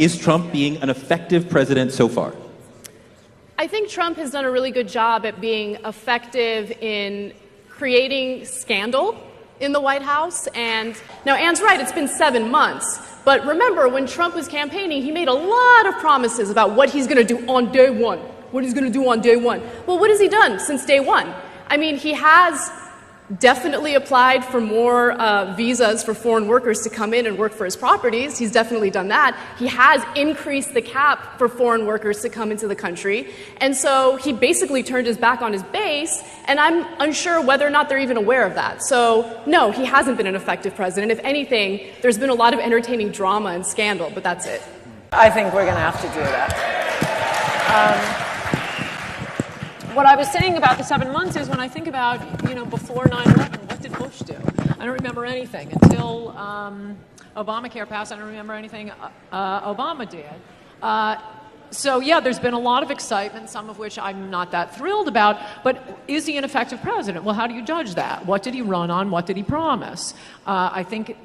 Is Trump being an effective president so far? I think Trump has done a really good job at being effective in creating scandal in the White House. And now Anne's right, it's been 7 months. But remember, when Trump was campaigning, he made a lot of promises about what he's going to do on day one. What he's going to do on day one. Well, what has he done since day one? I mean, he has definitely applied for more visas for foreign workers to come in and work for his properties. He's definitely done that. He has increased the cap for foreign workers to come into the country. And so he basically turned his back on his base, and I'm unsure whether or not they're even aware of that. So, no, he hasn't been an effective president. If anything, there's been a lot of entertaining drama and scandal, but that's it. I think we're going to have to do that. What I was saying about the 7 months is when I think about, before 9/11, what did Bush do? I don't remember anything. Until Obamacare passed, I don't remember anything Obama did. So, yeah, there's been a lot of excitement, some of which I'm not that thrilled about. But is he an effective president? Well, how do you judge that? What did he run on? What did he promise? I think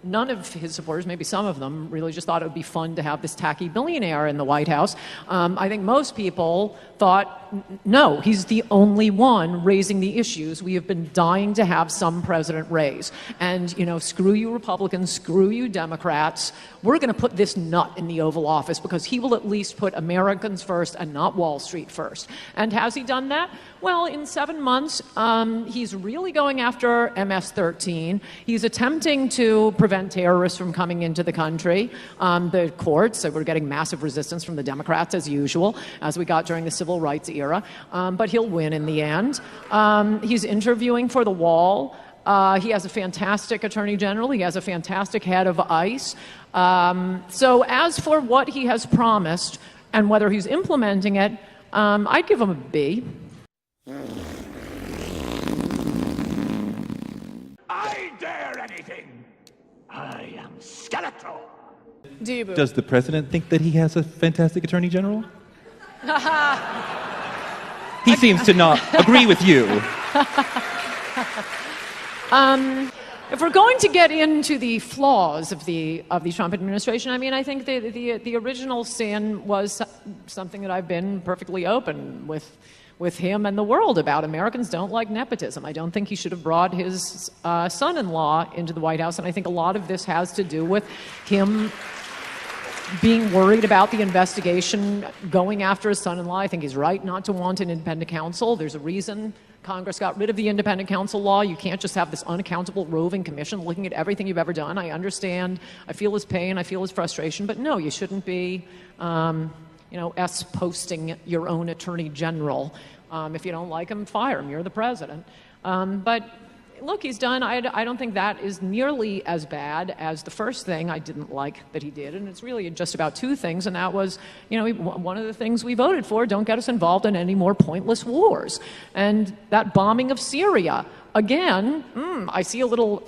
none of his supporters, maybe some of them, really just thought it would be fun to have this tacky billionaire in the White House. I think most people thought, no, he's the only one raising the issues we have been dying to have some president raise. And, screw you Republicans, screw you Democrats. We're going to put this nut in the Oval Office because he will at least put Americans first and not Wall Street first. And has he done that? Well, in 7 months, he's really going after MS-13. He's attempting to prevent terrorists from coming into the country. The courts, so we're getting massive resistance from the Democrats, as usual, as we got during the civil rights era. But he'll win in the end. He's interviewing for the wall. He has a fantastic attorney general. He has a fantastic head of ICE. So as for what he has promised and whether he's implementing it, I'd give him a B. I dare anything. I am Skeletor. Do you, Boo? Does the president think that he has a fantastic attorney general? He seems to not agree with you. If we're going to get into the flaws of the Trump administration, I think the original sin was something that I've been perfectly open with him and the world about. Americans don't like nepotism. I don't think he should have brought his son-in-law into the White House, and I think a lot of this has to do with him being worried about the investigation going after his son-in-law. I think he's right not to want an independent counsel. There's a reason Congress got rid of the independent counsel law. You can't just have this unaccountable roving commission looking at everything you've ever done. I understand. I feel his pain. I feel his frustration. But no, you shouldn't be, posting your own attorney general. If you don't like him, fire him. You're the president. But look, he's done. I don't think that is nearly as bad as the first thing I didn't like that he did. And it's really just about two things. And that was, one of the things we voted for, don't get us involved in any more pointless wars. And that bombing of Syria, again, I see a little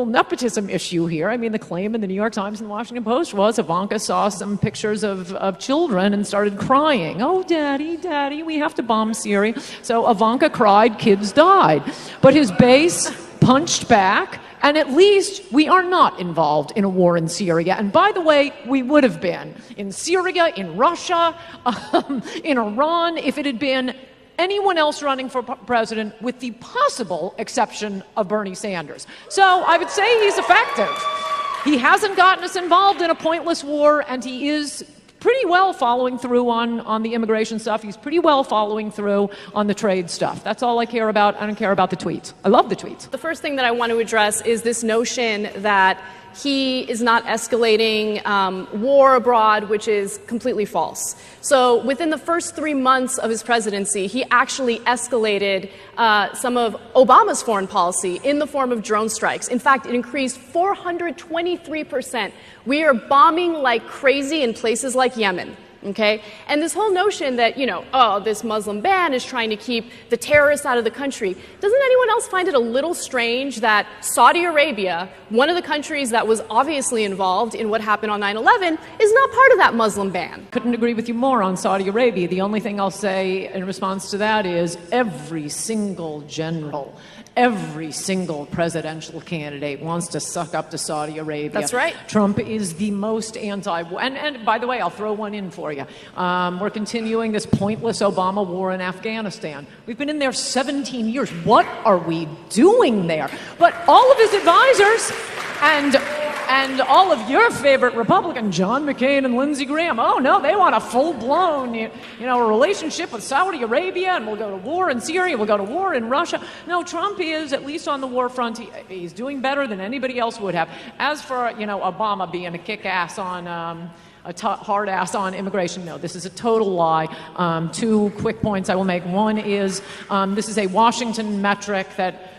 nepotism issue here. The claim in the New York Times and the Washington Post was Ivanka saw some pictures of children and started crying. Oh, daddy, we have to bomb Syria. So Ivanka cried, kids died. But his base punched back, and at least we are not involved in a war in Syria. And by the way, we would have been in Syria, in Russia, in Iran, if it had been anyone else running for president with the possible exception of Bernie Sanders. So I would say he's effective. He hasn't gotten us involved in a pointless war, and he is pretty well following through on the immigration stuff. He's pretty well following through on the trade stuff. That's all I care about. I don't care about the tweets. I love the tweets. The first thing that I want to address is this notion that he is not escalating war abroad, which is completely false. So within the first 3 months of his presidency, he actually escalated some of Obama's foreign policy in the form of drone strikes. In fact, it increased 423%. We are bombing like crazy in places like Yemen. Okay? And this whole notion that, this Muslim ban is trying to keep the terrorists out of the country. Doesn't anyone else find it a little strange that Saudi Arabia, one of the countries that was obviously involved in what happened on 9/11, is not part of that Muslim ban? Couldn't agree with you more on Saudi Arabia. The only thing I'll say in response to that is every single general, Every single presidential candidate wants to suck up to Saudi Arabia. That's right. Trump is the most and by the way, I'll throw one in for you. We're continuing this pointless Obama war in Afghanistan. We've been in there 17 years. What are we doing there? But all of his advisors and all of your favorite Republicans, John McCain and Lindsey Graham, oh no, they want a full-blown, relationship with Saudi Arabia, and we'll go to war in Syria, we'll go to war in Russia. No, Trump is, at least on the war front, he's doing better than anybody else would have. As for, Obama being a kick-ass on, hard ass on immigration. No, this is a total lie. 2 quick points I will make. One is this is a Washington metric that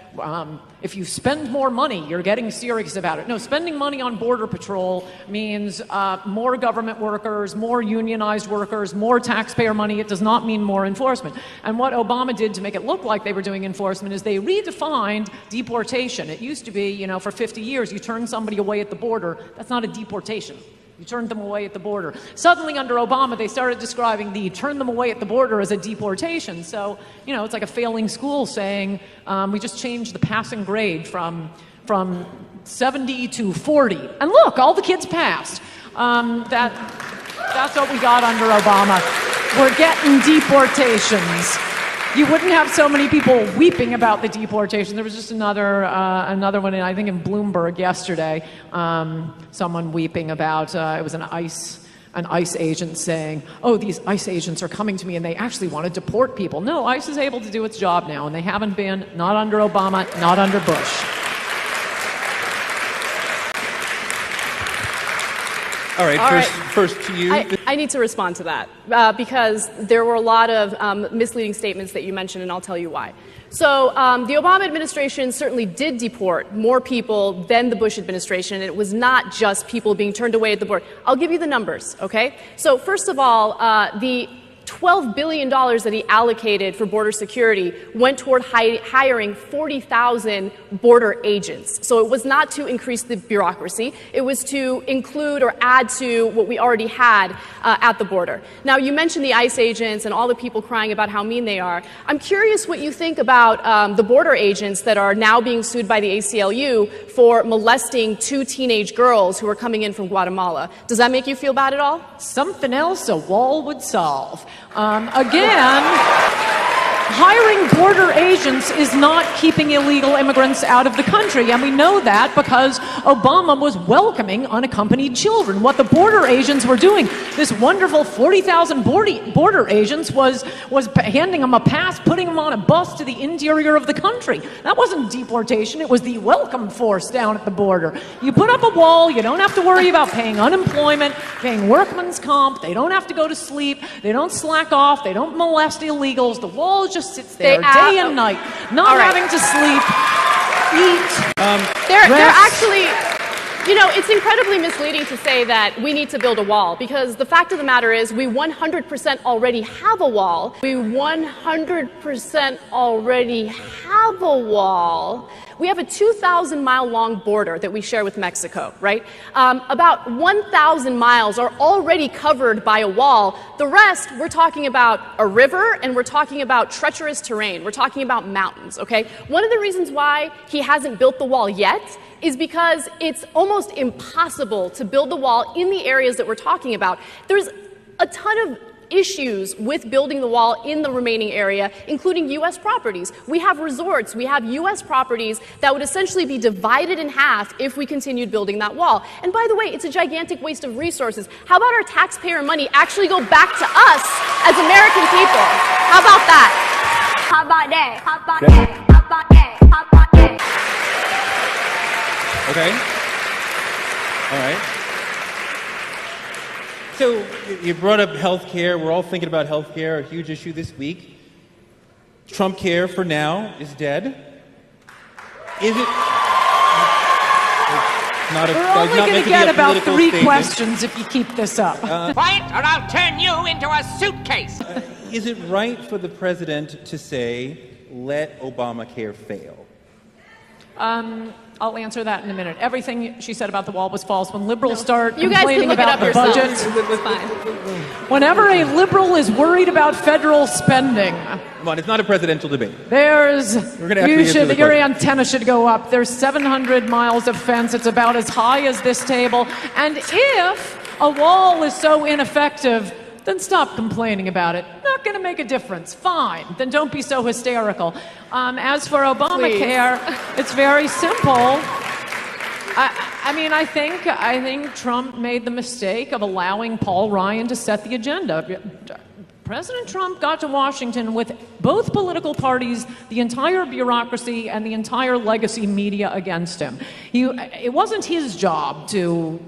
if you spend more money, you're getting serious about it. No, spending money on Border Patrol means more government workers, more unionized workers, more taxpayer money. It does not mean more enforcement. And what Obama did to make it look like they were doing enforcement is they redefined deportation. It used to be, for 50 years, you turn somebody away at the border. That's not a deportation. You turned them away at the border. Suddenly, under Obama, they started describing the turn them away at the border as a deportation. So, it's like a failing school saying, we just changed the passing grade from 70 to 40. And look, all the kids passed. That's what we got under Obama. We're getting deportations. You wouldn't have so many people weeping about the deportation. There was just another one, I think in Bloomberg yesterday, someone weeping about, it was an ICE agent saying, oh, these ICE agents are coming to me and they actually want to deport people. No, ICE is able to do its job now, and they haven't been, not under Obama, not under Bush. All right, first to you. I need to respond to that because there were a lot of misleading statements that you mentioned, and I'll tell you why. So the Obama administration certainly did deport more people than the Bush administration, and it was not just people being turned away at the border. I'll give you the numbers, okay? So first of all, the $12 billion that he allocated for border security went toward hiring 40,000 border agents. So it was not to increase the bureaucracy. It was to include or add to what we already had at the border. Now, you mentioned the ICE agents and all the people crying about how mean they are. I'm curious what you think about the border agents that are now being sued by the ACLU for molesting 2 teenage girls who are coming in from Guatemala. Does that make you feel bad at all? Something else a wall would solve. Again, hiring border agents is not keeping illegal immigrants out of the country, and we know that because Obama was welcoming unaccompanied children. What the border agents were doing, this wonderful 40,000 border agents was handing them a pass, putting them on a bus to the interior of the country. That wasn't deportation, it was the welcome force down at the border. You put up a wall, you don't have to worry about paying unemployment, paying workman's comp, they don't have to go to sleep, they don't slack off, they don't molest illegals, the wall just sits there day and night, not having to sleep, eat, They're actually, it's incredibly misleading to say that we need to build a wall, because the fact of the matter is we 100% already have a wall. We 100% already have a wall. We have a 2,000-mile-long border that we share with Mexico, right? About 1,000 miles are already covered by a wall. The rest, we're talking about a river, and we're talking about treacherous terrain. We're talking about mountains, okay? One of the reasons why he hasn't built the wall yet is because it's almost impossible to build the wall in the areas that we're talking about. There's a ton of issues with building the wall in the remaining area, including U.S. properties. We have resorts, we have U.S. properties that would essentially be divided in half if we continued building that wall. And by the way, it's a gigantic waste of resources. How about our taxpayer money actually go back to us as American people? How about that? How about that? How about that? How about that? How about that? Okay. All right. So you brought up health care. We're all thinking about health care, a huge issue this week. Trump care for now is dead. Is it? We're only going to get about 3 questions if you keep this up. Quiet, or I'll turn you into a suitcase. Is it right for the president to say, let Obamacare fail? I'll answer that in a minute. Everything she said about the wall was false. When liberals start You guys can complaining look it about up the yourselves. budget, It's fine. whenever a liberal is worried about federal spending, Come on, it's not a presidential debate. there's We're gonna actually answer the your question. antenna should go up. There's 700 miles of fence. It's about as high as this table. And if a wall is so ineffective, then stop complaining about it. Not going to make a difference. Fine. Then don't be so hysterical. As for Obamacare, it's very simple. I think Trump made the mistake of allowing Paul Ryan to set the agenda. President Trump got to Washington with both political parties, the entire bureaucracy, and the entire legacy media against him. It wasn't his job to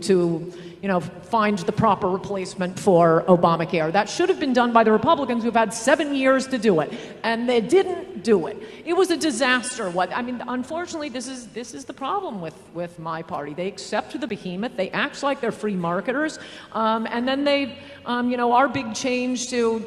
find the proper replacement for Obamacare. That should have been done by the Republicans, who've had 7 years to do it, and they didn't do it. It was a disaster. Unfortunately, this is the problem with my party. They accept the behemoth. They act like they're free marketers, and then they, our big change to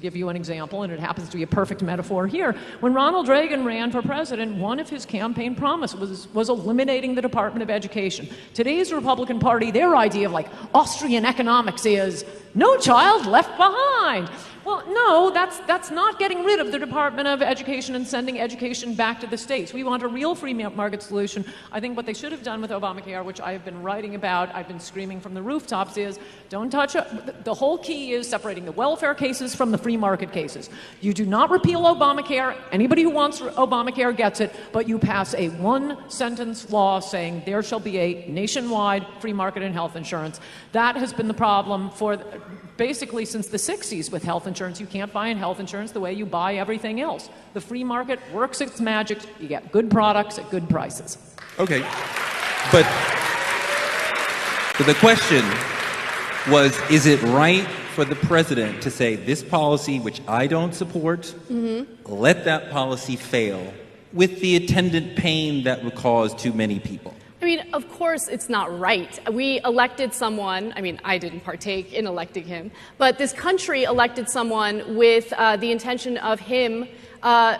give you an example, and it happens to be a perfect metaphor here, when Ronald Reagan ran for president, one of his campaign promises was eliminating the Department of Education. Today's Republican Party, their idea of Austrian economics is no child left behind. Well, no, that's not getting rid of the Department of Education and sending education back to the states. We want a real free market solution. I think what they should have done with Obamacare, which I have been writing about, I've been screaming from the rooftops, is don't touch it. The whole key is separating the welfare cases from the free market cases. You do not repeal Obamacare. Anybody who wants Obamacare gets it, but you pass a one-sentence law saying there shall be a nationwide free market in health insurance. That has been the problem for basically since the 60s with health insurance. You can't buy in health insurance the way you buy everything else. The free market works its magic. You get good products at good prices. Okay. But the question was, is it right for the president to say this policy, which I don't support, let that policy fail with the attendant pain that would cause too many people? Of course it's not right. We elected someone, I didn't partake in electing him, but this country elected someone with the intention of him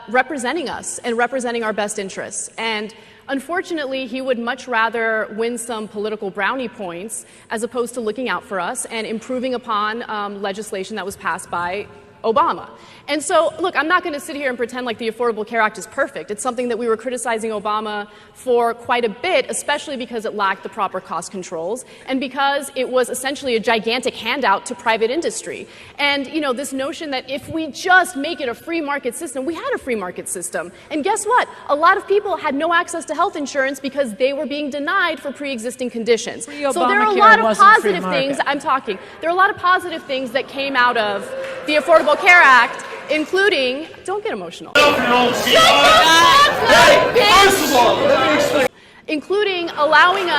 representing us and representing our best interests. And unfortunately, he would much rather win some political brownie points as opposed to looking out for us and improving upon legislation that was passed by Obama. And so, look, I'm not going to sit here and pretend like the Affordable Care Act is perfect. It's something that we were criticizing Obama for quite a bit, especially because it lacked the proper cost controls and because it was essentially a gigantic handout to private industry. And, this notion that if we just make it a free market system, we had a free market system. And guess what? A lot of people had no access to health insurance because they were being denied for pre-existing conditions. So there are a lot of positive things, there are a lot of positive things that came out of the Affordable Care Act, including, don't get emotional. Including allowing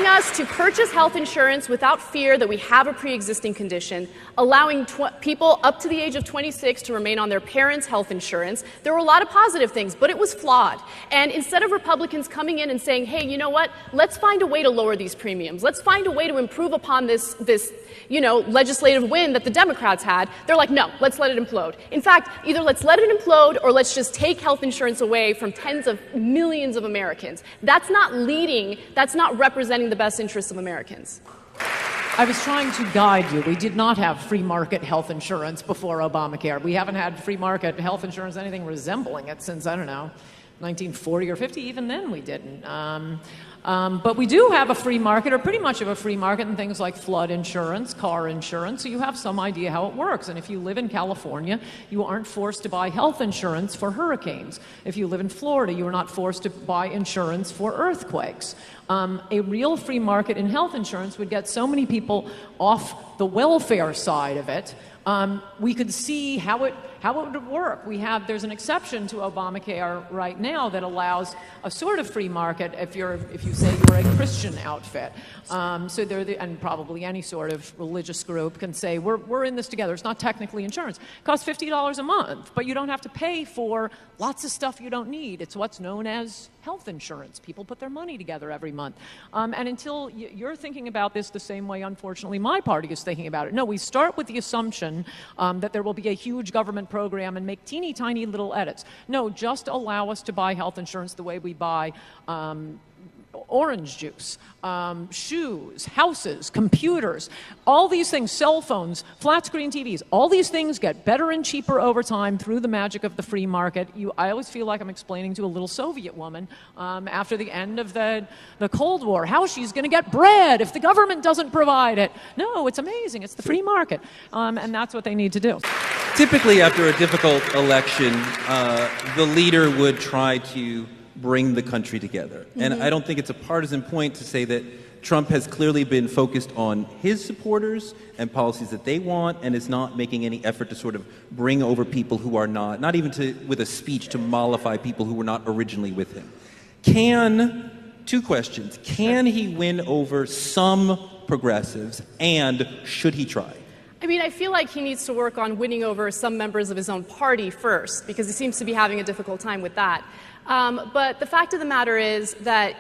us to purchase health insurance without fear that we have a pre-existing condition, allowing people up to the age of 26 to remain on their parents' health insurance. There were a lot of positive things, but it was flawed. And instead of Republicans coming in and saying, hey, you know what, let's find a way to lower these premiums. Let's find a way to improve upon this legislative win that the Democrats had, they're like, no, let's let it implode. In fact, either let's let it implode or let's just take health insurance away from tens of millions of Americans. That's not leading, that's not representing the best interests of Americans. I was trying to guide you. We did not have free market health insurance before Obamacare. We haven't had free market health insurance, anything resembling it, since, 1940 or 50. Even then we didn't. But we do have a free market, or pretty much of a free market, in things like flood insurance, car insurance, so you have some idea how it works. And if you live in California, you aren't forced to buy health insurance for hurricanes. If you live in Florida, you are not forced to buy insurance for earthquakes. A real free market in health insurance would get so many people off the welfare side of it. We could see how it would work. There's an exception to Obamacare right now that allows a sort of free market if you say you're a Christian outfit. And probably any sort of religious group can say, we're in this together. It's not technically insurance. It costs $50 a month, but you don't have to pay for lots of stuff you don't need. It's what's known as health insurance. People put their money together every month. And until you're thinking about this the same way, unfortunately, my party is thinking about it. No, we start with the assumption that there will be a huge government program and make teeny tiny little edits. No, just allow us to buy health insurance the way we buy orange juice, shoes, houses, computers, all these things, cell phones, flat screen TVs, all these things get better and cheaper over time through the magic of the free market. I always feel like I'm explaining to a little Soviet woman after the end of the Cold War how she's going to get bread if the government doesn't provide it. No, it's amazing. It's the free market. And that's what they need to do. Typically, after a difficult election, the leader would try to bring the country together. And I don't think it's a partisan point to say that Trump has clearly been focused on his supporters and policies that they want, and is not making any effort to sort of bring over people who are not even with a speech to mollify people who were not originally with him. Two questions. Can he win over some progressives, and should he try? I mean, I feel like he needs to work on winning over some members of his own party first, because he seems to be having a difficult time with that. But the fact of the matter is that,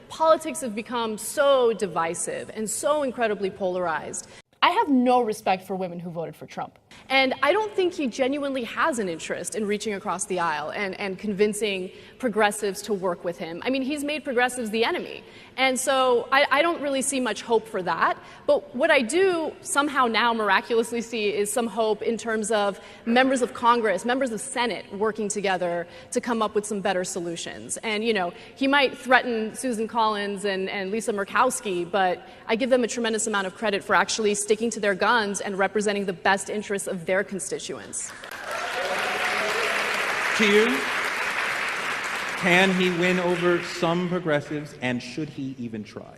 politics have become so divisive and so incredibly polarized. I have no respect for women who voted for Trump. And I don't think he genuinely has an interest in reaching across the aisle and convincing progressives to work with him. I mean, he's made progressives the enemy. And so I don't really see much hope for that. But what I do somehow now miraculously see is some hope in terms of members of Congress, members of Senate working together to come up with some better solutions. And, he might threaten Susan Collins and Lisa Murkowski, but I give them a tremendous amount of credit for actually sticking to their guns and representing the best interests of their constituents. To you, can he win over some progressives, and should he even try?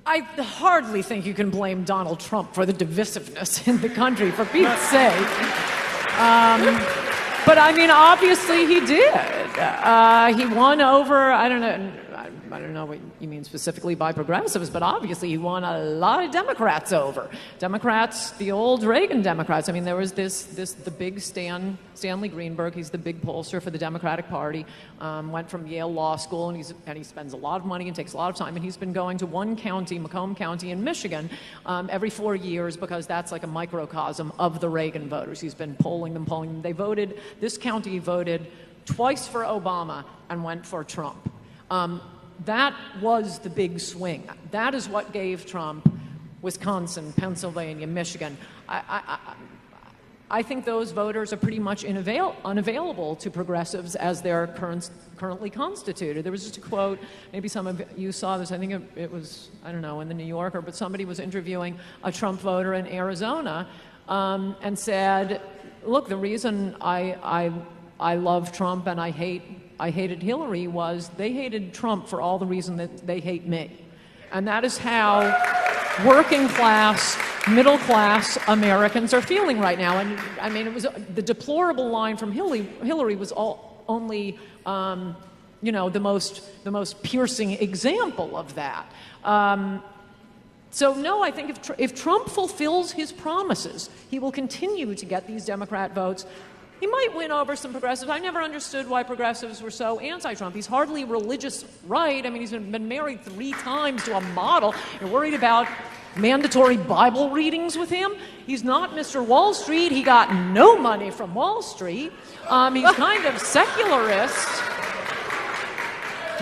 I hardly think you can blame Donald Trump for the divisiveness in the country, for Pete's sake. But I mean, obviously he did. He won over, I don't know what you mean specifically by progressives, but obviously he won a lot of Democrats over. Democrats, the old Reagan Democrats. I mean, there was the big Stanley Greenberg. He's the big pollster for the Democratic Party. Went from Yale Law School, and he spends a lot of money and takes a lot of time. And he's been going to one county, Macomb County in Michigan, every 4 years, because that's like a microcosm of the Reagan voters. He's been polling them. This county voted twice for Obama and went for Trump. That was the big swing. That is what gave Trump Wisconsin, Pennsylvania, Michigan. I think those voters are pretty much unavailable to progressives as they're currently constituted. There was just a quote, maybe some of you saw this, I think it was, I don't know, in the New Yorker, but somebody was interviewing a Trump voter in Arizona and said, look, the reason I love Trump and I hated Hillary was they hated Trump for all the reason that they hate me. And that is how working class, middle class Americans are feeling right now. And I mean, it was the deplorable line from Hillary was only the most piercing example of that. So no, I think if Trump fulfills his promises, he will continue to get these Democrat votes. He might win over some progressives. I never understood why progressives were so anti-Trump. He's hardly religious right. I mean, he's been married 3 times to a model. You're worried about mandatory Bible readings with him? He's not Mr. Wall Street. He got no money from Wall Street. He's kind of secularist.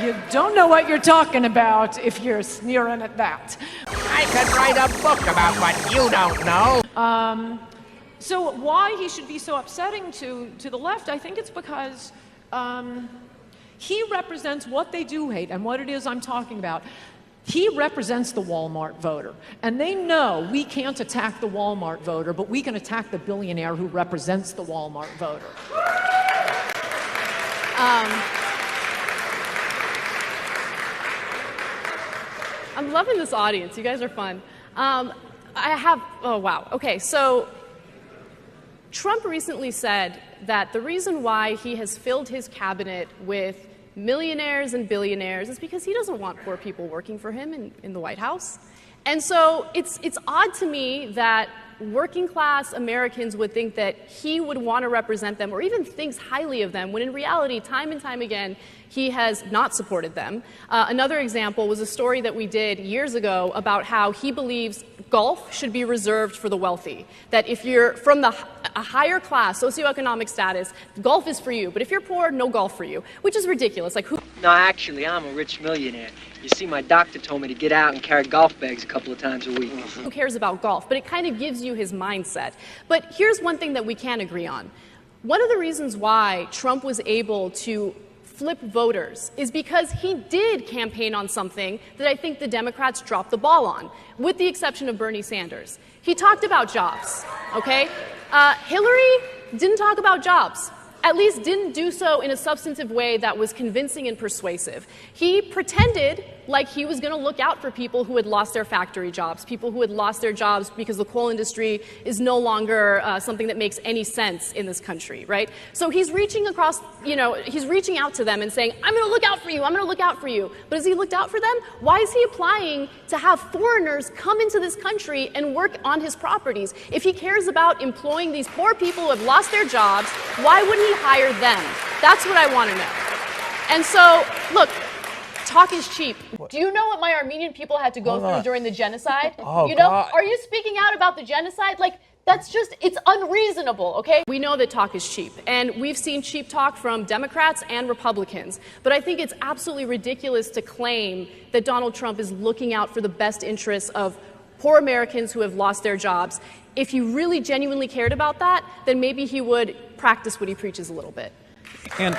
You don't know what you're talking about if you're sneering at that. I could write a book about what you don't know. So why he should be so upsetting to the left, I think it's because he represents what they do hate and what it is I'm talking about. He represents the Walmart voter, and they know we can't attack the Walmart voter, but we can attack the billionaire who represents the Walmart voter. I'm loving this audience. You guys are fun. Oh, wow. Okay, so Trump recently said that the reason why he has filled his cabinet with millionaires and billionaires is because he doesn't want poor people working for him in the White House. And so it's odd to me that working class Americans would think that he would want to represent them or even thinks highly of them, when in reality, time and time again, he has not supported them. Another example was a story that we did years ago about how he believes golf should be reserved for the wealthy. That if you're from a higher class, socioeconomic status, golf is for you. But if you're poor, no golf for you, which is ridiculous. Like, who? No, actually, I'm a rich millionaire. You see, my doctor told me to get out and carry golf bags a couple of times a week. Who cares about golf? But it kind of gives you his mindset. But here's one thing that we can agree on. One of the reasons why Trump was able to flip voters is because he did campaign on something that I think the Democrats dropped the ball on, with the exception of Bernie Sanders. He talked about jobs, okay? Hillary didn't talk about jobs. At least didn't do so in a substantive way that was convincing and persuasive. He pretended like he was going to look out for people who had lost their factory jobs, people who had lost their jobs because the coal industry is no longer something that makes any sense in this country, right? So he's reaching across, he's reaching out to them and saying, I'm going to look out for you, I'm going to look out for you. But has he looked out for them? Why is he applying to have foreigners come into this country and work on his properties? If he cares about employing these poor people who have lost their jobs, why wouldn't he hire them? That's what I want to know. And so, look, talk is cheap. Do you know what my Armenian people had to go through during the genocide? Oh, God. Are you speaking out about the genocide? Like, that's just, it's unreasonable, okay? We know that talk is cheap, and we've seen cheap talk from Democrats and Republicans, but I think it's absolutely ridiculous to claim that Donald Trump is looking out for the best interests of poor Americans who have lost their jobs. If he really genuinely cared about that, then maybe he would practice what he preaches a little bit. And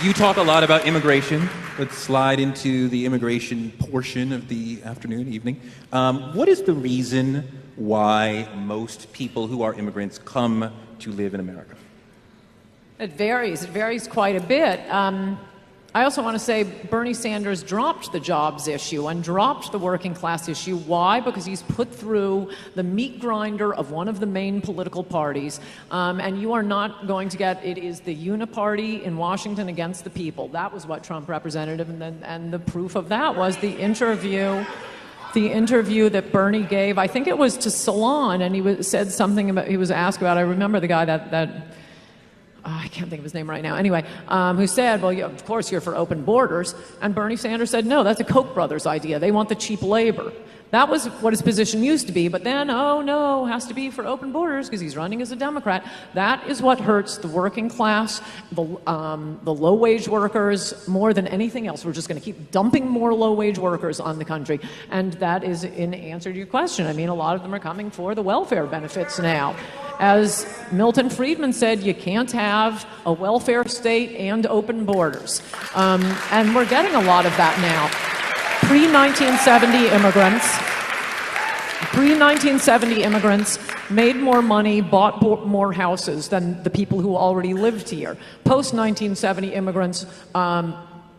you talk a lot about immigration. Let's slide into the immigration portion of the afternoon, evening. What is the reason why most people who are immigrants come to live in America? It varies. It varies quite a bit. I also want to say Bernie Sanders dropped the jobs issue and dropped the working class issue. Why? Because he's put through the meat grinder of one of the main political parties. And you are not going to get, it is the uniparty in Washington against the people. That was what Trump represented. And the proof of that was the interview that Bernie gave. I think it was to Salon, and he said something about, he was asked about, I remember the guy that I can't think of his name right now. Anyway, who said, well, yeah, of course you're for open borders. And Bernie Sanders said, no, that's a Koch brothers idea. They want the cheap labor. That was what his position used to be. But then, oh, no, has to be for open borders because he's running as a Democrat. That is what hurts the working class, the low-wage workers, more than anything else. We're just going to keep dumping more low-wage workers on the country. And that is in answer to your question. I mean, a lot of them are coming for the welfare benefits now. As Milton Friedman said, you can't have a welfare state and open borders. And we're getting a lot of that now. Pre-1970 immigrants made more money, bought more houses than the people who already lived here. Post-1970 immigrants,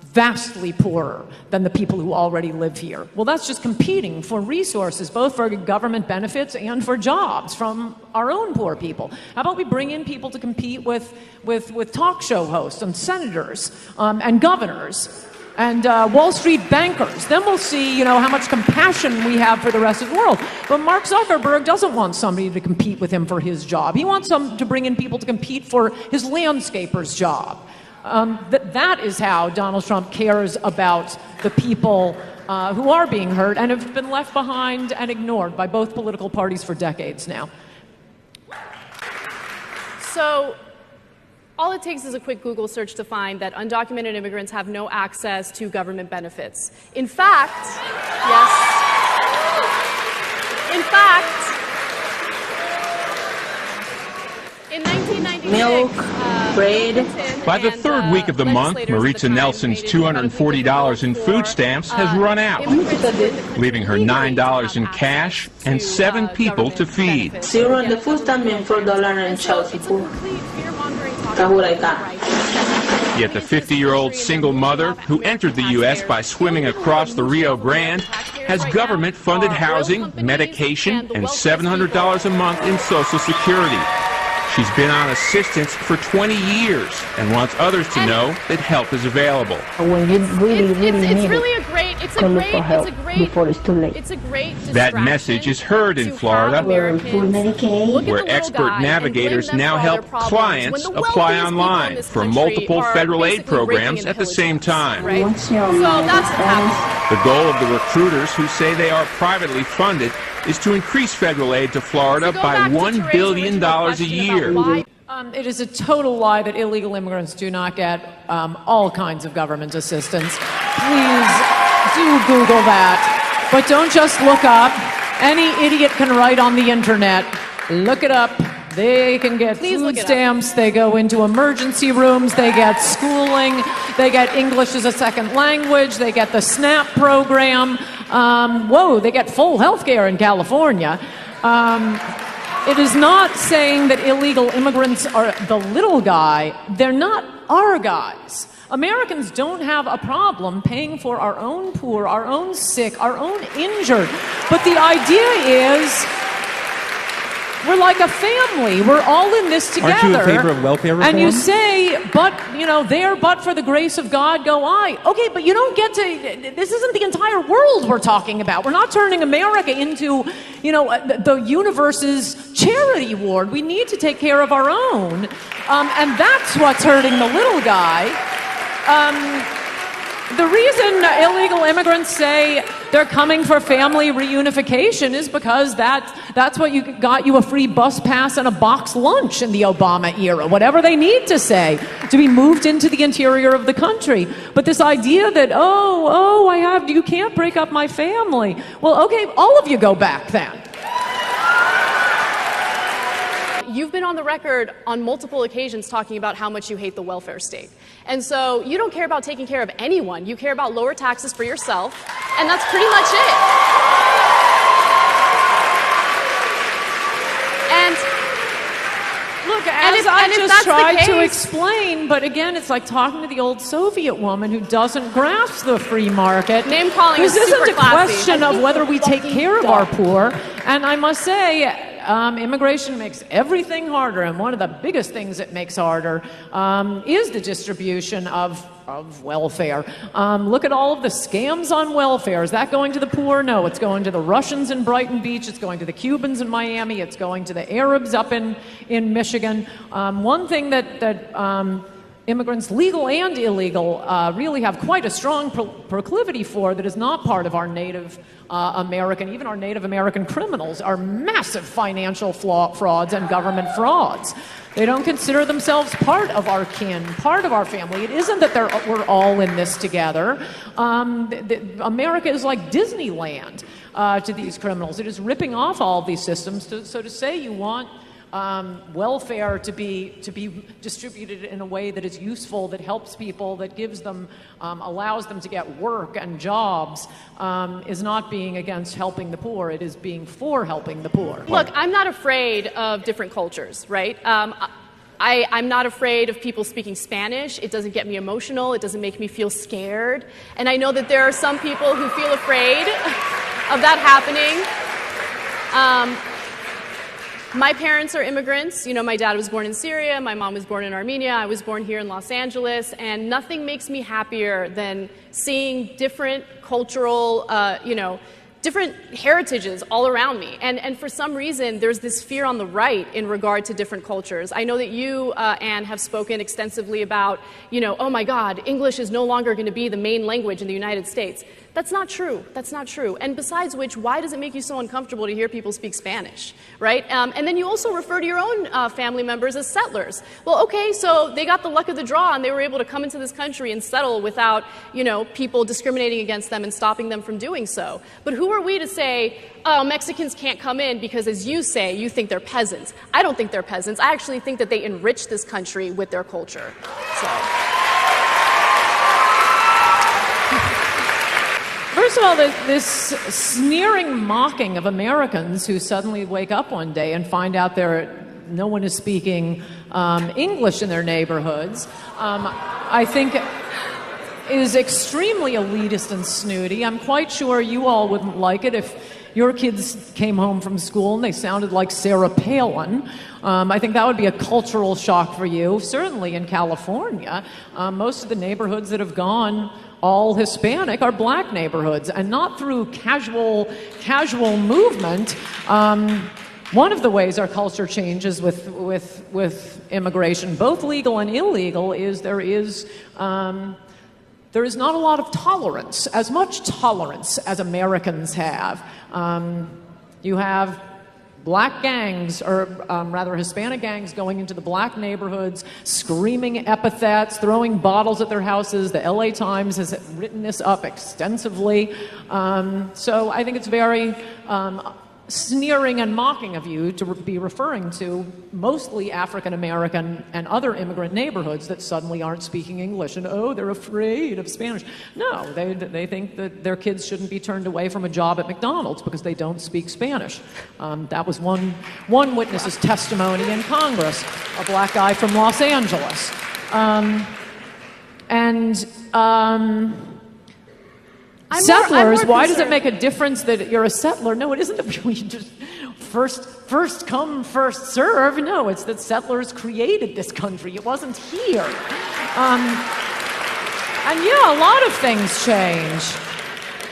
vastly poorer than the people who already live here. Well, that's just competing for resources, both for government benefits and for jobs from our own poor people. How about we bring in people to compete with talk show hosts and senators and governors and Wall Street bankers? Then we'll see, how much compassion we have for the rest of the world. But Mark Zuckerberg doesn't want somebody to compete with him for his job. He wants to bring in people to compete for his landscaper's job. That is how Donald Trump cares about the people who are being hurt and have been left behind and ignored by both political parties for decades now. So all it takes is a quick Google search to find that undocumented immigrants have no access to government benefits. In fact, yes. In fact, in 1996, milk, bread. By the third week of the month, Maritza Nelson's $240 in food stamps has run out, leaving her $9 in cash and 7 people to feed. Zero on the food stamp and $4 in child support. Yet the 50-year-old single mother who entered the U.S. by swimming across the Rio Grande has government-funded housing, medication, and $700 a month in Social Security. She's been on assistance for 20 years and wants others to know that help is available. It's really a great Call for help before it's too late. It's a great That message is heard in Florida, We're full Medicaid. where expert navigators now help clients apply online for multiple federal aid programs at the same time. What's your So that's what happens. The goal of the recruiters who say they are privately funded is to increase federal aid to Florida by $1 billion a year. It is a total lie that illegal immigrants do not get all kinds of government assistance. Please do Google that. But don't just look up. Any idiot can write on the internet. Look it up. They can get food stamps. They go into emergency rooms. They get schooling. They get English as a second language. They get the SNAP program. They get full health care in California. It is not saying that illegal immigrants are the little guy. They're not our guys. Americans don't have a problem paying for our own poor, our own sick, our own injured. But the idea is we're like a family. We're all in this together. Aren't you in favor of welfare reform? And you say, but for the grace of God go I. Okay, but you don't get to, this isn't the entire world we're talking about. We're not turning America into, the universe's charity ward. We need to take care of our own. And that's what's hurting the little guy. The reason illegal immigrants say they're coming for family reunification is because that's what got you a free bus pass and a box lunch in the Obama era, whatever they need to say, to be moved into the interior of the country. But this idea that, you can't break up my family. Well, okay, all of you go back then. You've been on the record on multiple occasions talking about how much you hate the welfare state. And so you don't care about taking care of anyone. You care about lower taxes for yourself, and that's pretty much it. And look, as I just tried to explain, but again, it's like talking to the old Soviet woman who doesn't grasp the free market. Name calling is super isn't a classy. question of whether we take care of our poor. And I must say, immigration makes everything harder, and one of the biggest things it makes harder is the distribution of welfare. Look at all of the scams on welfare. Is that going to the poor? No, it's going to the Russians in Brighton Beach. It's going to the Cubans in Miami. It's going to the Arabs up in Michigan. One thing that immigrants, legal and illegal, really have quite a strong proclivity for that is not part of our native American, even our Native American criminals, are massive financial frauds and government frauds. They don't consider themselves part of our kin, part of our family. It isn't that we're all in this together. America is like Disneyland to these criminals. It is ripping off all of these systems. So to say you want welfare to be distributed in a way that is useful, that helps people, that gives them, allows them to get work and jobs, is not being against helping the poor. It is being for helping the poor. Look, I'm not afraid of different cultures, right? I'm not afraid of people speaking Spanish. It doesn't get me emotional. It doesn't make me feel scared. And I know that there are some people who feel afraid of that happening. My parents are immigrants. My dad was born in Syria. My mom was born in Armenia. I was born here in Los Angeles. And nothing makes me happier than seeing different cultural, different heritages all around me. And for some reason, there's this fear on the right in regard to different cultures. I know that you, Anne, have spoken extensively about, oh my God, English is no longer going to be the main language in the United States. That's not true. That's not true. And besides which, why does it make you so uncomfortable to hear people speak Spanish, right? And then you also refer to your own family members as settlers. Well, okay, so they got the luck of the draw and they were able to come into this country and settle without, people discriminating against them and stopping them from doing so. But who are we to say, oh, Mexicans can't come in because, as you say, you think they're peasants? I don't think they're peasants. I actually think that they enrich this country with their culture. So. First of all, this sneering mocking of Americans who suddenly wake up one day and find out no one is speaking English in their neighborhoods, I think is extremely elitist and snooty. I'm quite sure you all wouldn't like it your kids came home from school and they sounded like Sarah Palin, I think that would be a cultural shock for you. Certainly in California, most of the neighborhoods that have gone all Hispanic are black neighborhoods, and not through casual movement. One of the ways our culture changes with immigration, both legal and illegal, is there is not a lot of tolerance, as much tolerance as Americans have. You have black gangs, or rather Hispanic gangs, going into the black neighborhoods, screaming epithets, throwing bottles at their houses. The LA Times has written this up extensively. So I think it's very sneering and mocking of you to be referring to mostly African American and other immigrant neighborhoods that suddenly aren't speaking English, and oh, they're afraid of Spanish. No, they think that their kids shouldn't be turned away from a job at McDonald's because they don't speak Spanish. That was one witness's testimony in Congress, a black guy from Los Angeles. Settlers, why does it make a difference that you're a settler? No, it isn't that we just first come, first serve. No, it's that settlers created this country. It wasn't here. And yeah, a lot of things change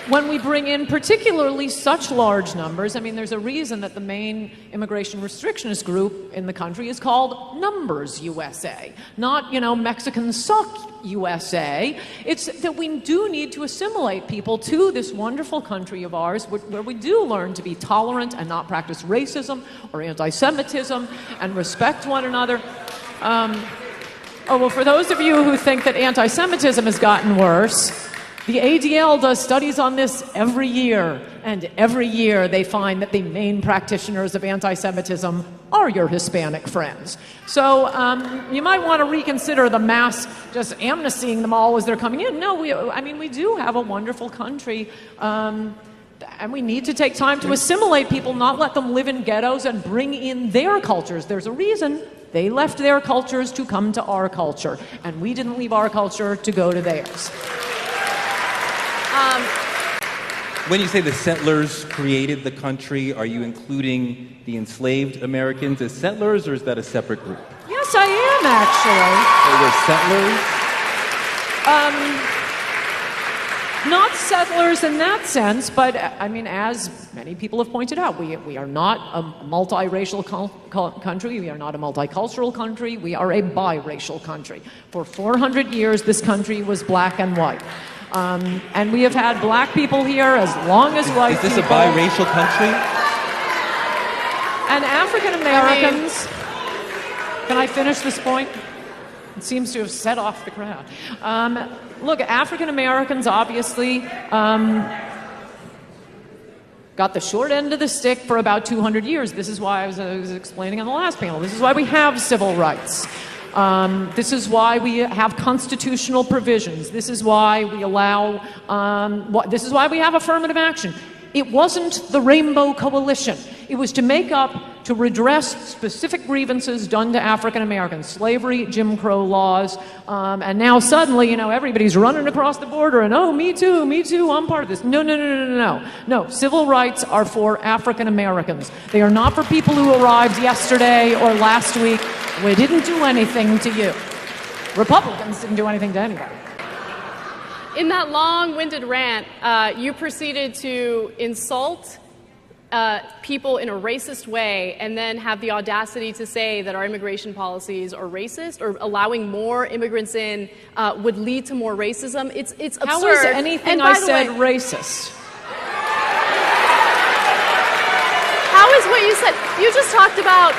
when we bring in particularly such large numbers. I mean, there's a reason that the main immigration restrictionist group in the country is called Numbers USA, not, Mexicans Suck USA. It's that we do need to assimilate people to this wonderful country of ours, where we do learn to be tolerant and not practice racism or anti-Semitism and respect one another. For those of you who think that anti-Semitism has gotten worse, the ADL does studies on this every year, and every year they find that the main practitioners of anti-Semitism are your Hispanic friends. So you might want to reconsider the mass just amnestying them all as they're coming in. No, we do have a wonderful country, and we need to take time to assimilate people, not let them live in ghettos and bring in their cultures. There's a reason they left their cultures to come to our culture, and we didn't leave our culture to go to theirs. When you say the settlers created the country, are you including the enslaved Americans as settlers, or is that a separate group? Yes, I am, actually. Not settlers in that sense, but I mean, as many people have pointed out, we are not a multiracial country, we are not a multicultural country, we are a biracial country. For 400 years, this country was black and white. And we have had black people here as long as white people. Is this a biracial country? And African Americans. Can I finish this point? It seems to have set off the crowd. Look, African Americans obviously got the short end of the stick for about 200 years. This is why I was explaining on the last panel. This is why we have civil rights. This is why we have constitutional provisions. This is why we allow, this is why we have affirmative action. It wasn't the Rainbow Coalition. It was to make up, to redress specific grievances done to African Americans, slavery, Jim Crow laws, and now suddenly, everybody's running across the border and, oh, me too, I'm part of this. No, civil rights are for African Americans. They are not for people who arrived yesterday or last week. We didn't do anything to you. Republicans didn't do anything to anybody. In that long-winded rant, you proceeded to insult people in a racist way and then have the audacity to say that our immigration policies are racist, or allowing more immigrants in would lead to more racism. It's absurd. How is anything I said racist? How is what you said? You just talked about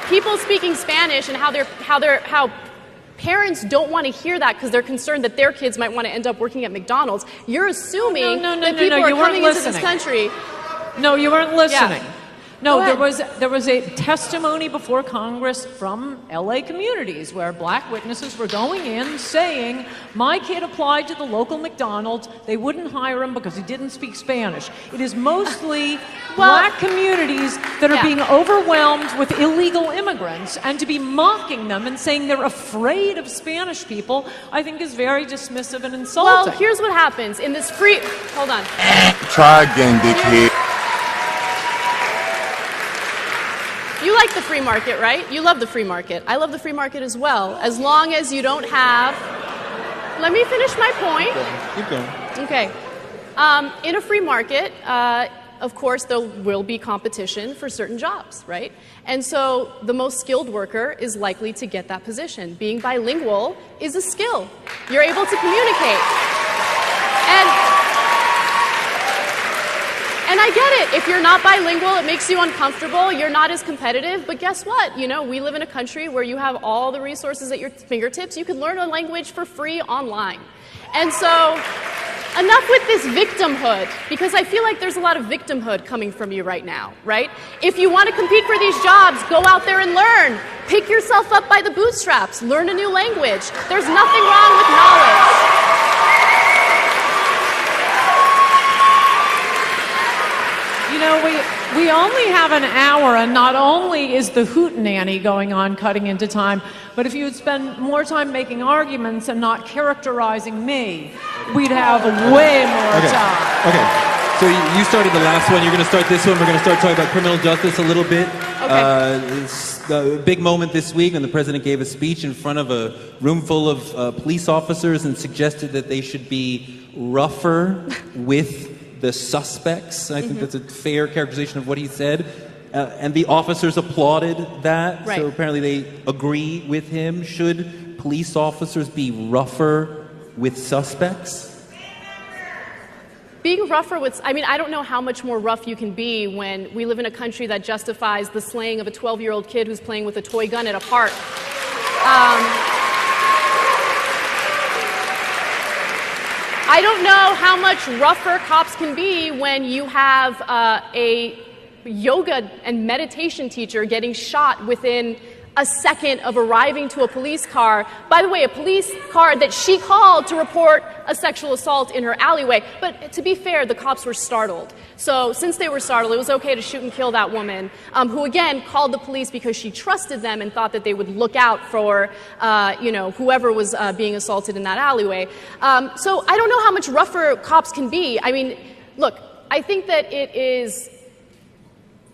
people speaking Spanish and how parents don't want to hear that because they're concerned that their kids might want to end up working at McDonald's. You're assuming that people are coming into this country. No, you weren't listening. Yeah. No, there was a testimony before Congress from LA communities where black witnesses were going in saying, my kid applied to the local McDonald's, they wouldn't hire him because he didn't speak Spanish. It is mostly black communities that are being overwhelmed with illegal immigrants, and to be mocking them and saying they're afraid of Spanish people, I think is very dismissive and insulting. Well, here's what happens in this free... Hold on. Try again, dickhead. You like the free market, right? You love the free market. I love the free market as well, as long as you don't have... Let me finish my point. Keep going. Okay. In a free market, of course, there will be competition for certain jobs, right? And so the most skilled worker is likely to get that position. Being bilingual is a skill. You're able to communicate. And I get it. If you're not bilingual, it makes you uncomfortable. You're not as competitive. But guess what? You know, we live in a country where you have all the resources at your fingertips. You can learn a language for free online. And so enough with this victimhood, because I feel like there's a lot of victimhood coming from you right now, right? If you want to compete for these jobs, go out there and learn. Pick yourself up by the bootstraps. Learn a new language. There's nothing wrong with knowledge. You know, we only have an hour, and not only is the hootenanny going on cutting into time, but if you would spend more time making arguments and not characterizing me, we'd have way more time. Okay. So you started the last one. You're going to start this one. We're going to start talking about criminal justice a little bit. Okay. It's a big moment this week when the president gave a speech in front of a room full of police officers and suggested that they should be rougher with the suspects. I think that's a fair characterization of what he said. And the officers applauded that. Right. So apparently they agree with him. Should police officers be rougher with suspects? Being rougher with, I mean, I don't know how much more rough you can be when we live in a country that justifies the slaying of a 12-year-old kid who's playing with a toy gun at a park. I don't know how much rougher cops can be when you have a yoga and meditation teacher getting shot within a second of arriving to a police car. By the way, a police car that she called to report a sexual assault in her alleyway. But to be fair, the cops were startled. So since they were startled, it was okay to shoot and kill that woman, who again called the police because she trusted them and thought that they would look out for, whoever was being assaulted in that alleyway. So I don't know how much rougher cops can be. I mean, look, I think that it is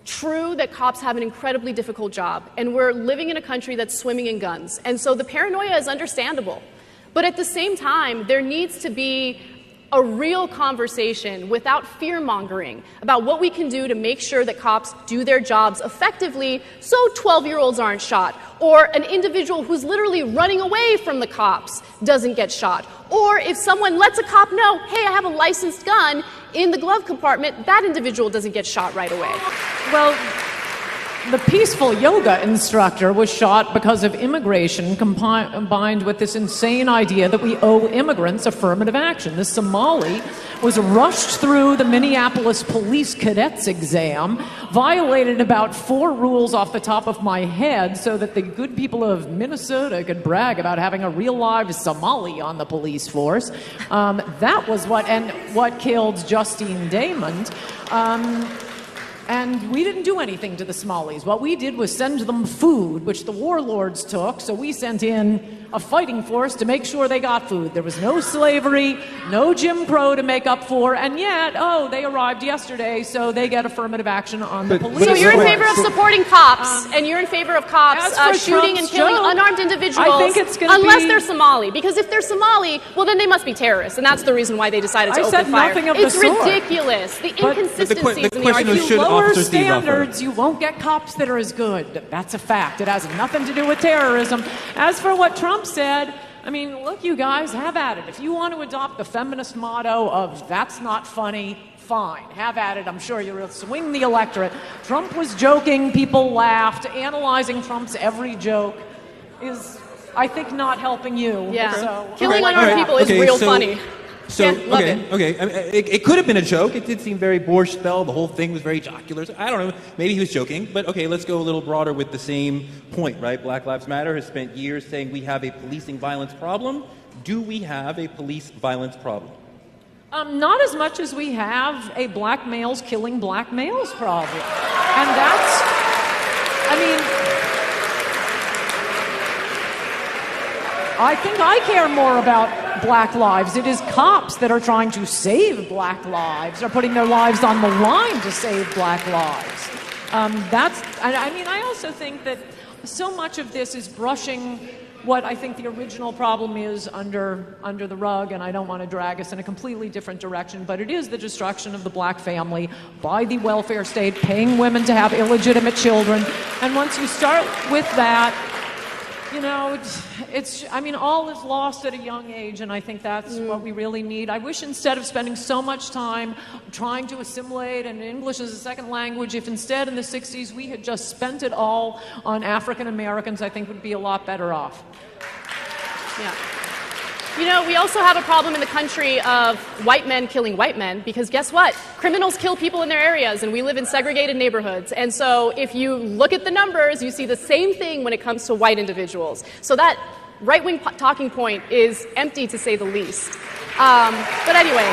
true that cops have an incredibly difficult job, and we're living in a country that's swimming in guns. And so the paranoia is understandable. But at the same time, there needs to be a real conversation without fear-mongering about what we can do to make sure that cops do their jobs effectively so 12-year-olds aren't shot, or an individual who's literally running away from the cops doesn't get shot, or if someone lets a cop know, hey, I have a licensed gun in the glove compartment, that individual doesn't get shot right away. Well, the peaceful yoga instructor was shot because of immigration combined with this insane idea that we owe immigrants affirmative action. This Somali was rushed through the Minneapolis police cadets exam, violated about 4 rules off the top of my head so that the good people of Minnesota could brag about having a real live Somali on the police force. That was what killed Justine Damon. And we didn't do anything to the Somalis. What we did was send them food, which the warlords took, so we sent in a fighting force to make sure they got food. There was no slavery, no Jim Crow to make up for, and yet, they arrived yesterday, so they get affirmative action on the police. So you're in favor of supporting cops, and you're in favor of cops shooting and killing unarmed individuals, I think it's unless they're Somali. Because if they're Somali, well, then they must be terrorists, and that's the reason why they decided to open fire. Nothing of it's the sort. ridiculous. The inconsistencies in the argument. If you lower standards, you won't get cops that are as good. That's a fact. It has nothing to do with terrorism. As for what Trump said, I mean, look, you guys, have at it. If you want to adopt the feminist motto of that's not funny, fine, have at it. I'm sure you'll swing the electorate. Trump was joking, people laughed. Analyzing Trump's every joke is, I think, not helping you. Yeah. So, killing unarmed people is real funny. So, yeah, okay. I mean, it could have been a joke. It did seem very Borscht Bell. The whole thing was very jocular. So I don't know. Maybe he was joking. But okay, let's go a little broader with the same point, right? Black Lives Matter has spent years saying we have a policing violence problem. Do we have a police violence problem? Not as much as we have a black males killing black males problem. And that's, I think I care more about black lives. It is cops that are trying to save black lives, are putting their lives on the line to save black lives. I also think that so much of this is brushing what I think the original problem is under the rug, and I don't want to drag us in a completely different direction, but it is the destruction of the black family by the welfare state, paying women to have illegitimate children. And once you start with that, all is lost at a young age, and I think that's what we really need. I wish instead of spending so much time trying to assimilate and English as a second language, if instead in the 60s we had just spent it all on African Americans, I think would be a lot better off. Yeah. We also have a problem in the country of white men killing white men, because guess what? Criminals kill people in their areas, and we live in segregated neighborhoods. And so if you look at the numbers, you see the same thing when it comes to white individuals. So that right-wing talking point is empty, to say the least. But anyway.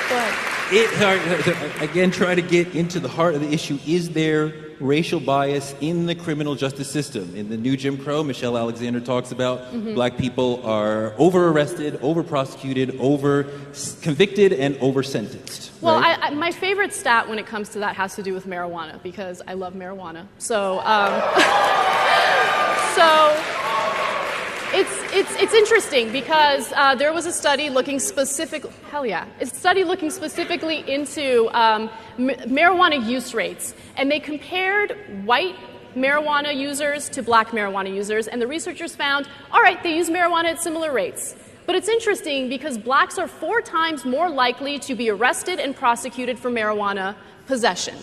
Go ahead. Again, try to get into the heart of the issue. Is there racial bias in the criminal justice system? In the new Jim Crow, Michelle Alexander talks about black people are over-arrested, over-prosecuted, over-convicted, and over-sentenced. Well, right? my favorite stat when it comes to that has to do with marijuana, because I love marijuana. So, It's interesting because there was a study looking specifically into marijuana use rates, and they compared white marijuana users to black marijuana users, and the researchers found, all right, they use marijuana at similar rates. But it's interesting because blacks are 4 times more likely to be arrested and prosecuted for marijuana possession.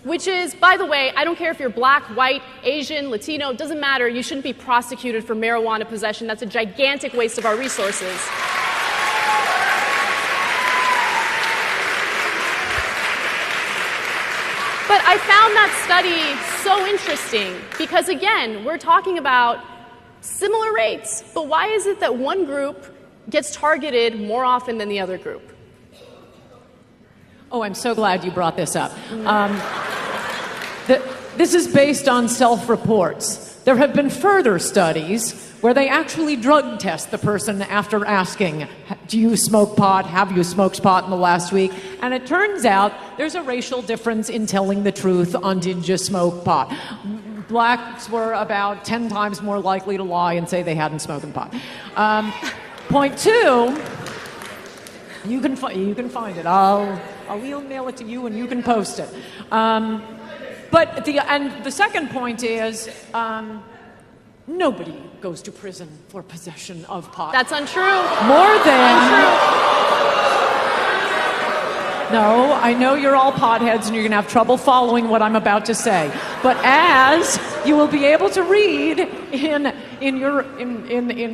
Which is, by the way, I don't care if you're black, white, Asian, Latino, it doesn't matter. You shouldn't be prosecuted for marijuana possession. That's a gigantic waste of our resources. But I found that study so interesting because, again, we're talking about similar rates, but why is it that one group gets targeted more often than the other group? Oh, I'm so glad you brought this up. This is based on self-reports. There have been further studies where they actually drug test the person after asking, do you smoke pot? Have you smoked pot in the last week? And it turns out there's a racial difference in telling the truth on did you smoke pot. Blacks were about 10 times more likely to lie and say they hadn't smoked pot. Point 2, you can find it. I'll email it to you and you can post it. But the second point is nobody goes to prison for possession of pot. That's untrue. More than untrue. No, I know you're all potheads and you're going to have trouble following what I'm about to say. But as you will be able to read in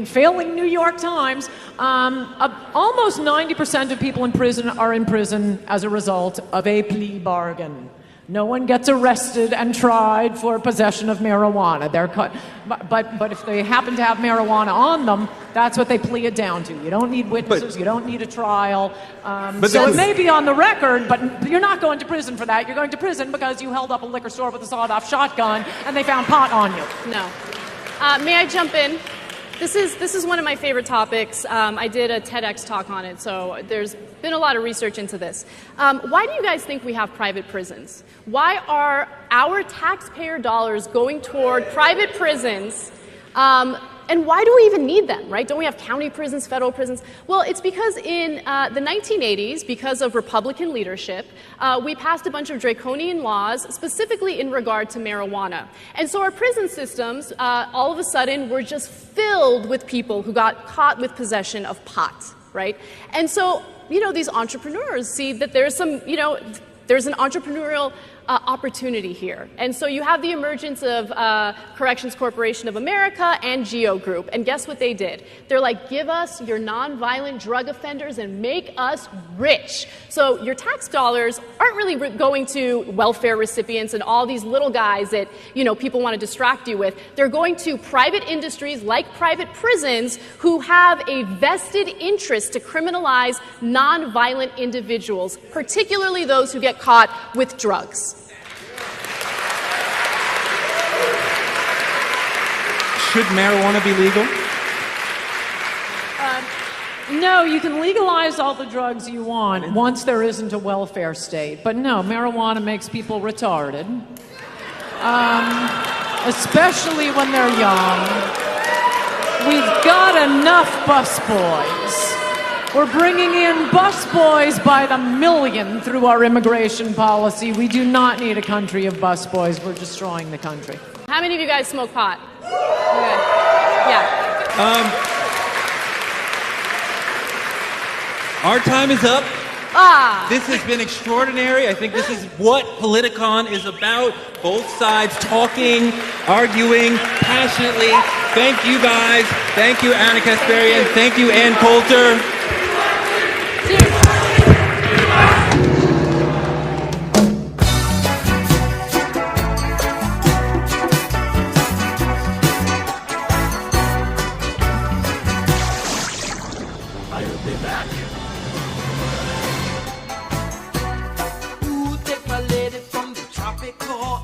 failing New York Times, almost 90% of people in prison are in prison as a result of a plea bargain. No one gets arrested and tried for possession of marijuana. But if they happen to have marijuana on them, that's what they plea it down to. You don't need witnesses. You don't need a trial. So it may be on the record, but you're not going to prison for that. You're going to prison because you held up a liquor store with a sawed-off shotgun and they found pot on you. No. May I jump in? This is one of my favorite topics. I did a TEDx talk on it, so there's been a lot of research into this. Why do you guys think we have private prisons? Why are our taxpayer dollars going toward private prisons? And why do we even need them, right? Don't we have county prisons, federal prisons? Well, it's because in the 1980s, because of Republican leadership, we passed a bunch of draconian laws, specifically in regard to marijuana. And so our prison systems, all of a sudden, were just filled with people who got caught with possession of pot, right? And so, these entrepreneurs see that there's some, there's an entrepreneurial opportunity here. And so you have the emergence of Corrections Corporation of America and Geo Group. And guess what they did? They're like, give us your nonviolent drug offenders and make us rich. So your tax dollars aren't really going to welfare recipients and all these little guys that, people want to distract you with. They're going to private industries like private prisons who have a vested interest to criminalize nonviolent individuals, particularly those who get caught with drugs. Should marijuana be legal? No, you can legalize all the drugs you want once there isn't a welfare state. But no, marijuana makes people retarded. Especially when they're young. We've got enough busboys. We're bringing in busboys by the million through our immigration policy. We do not need a country of busboys. We're destroying the country. How many of you guys smoke pot? Okay. Yeah. Our time is up. Ah. This has been extraordinary. I think this is what Politicon is about. Both sides talking, arguing passionately. Thank you guys. Thank you, Anna Kasparian. Thank you, Ann Coulter. I'll be back. Ooh, take my lady from the tropical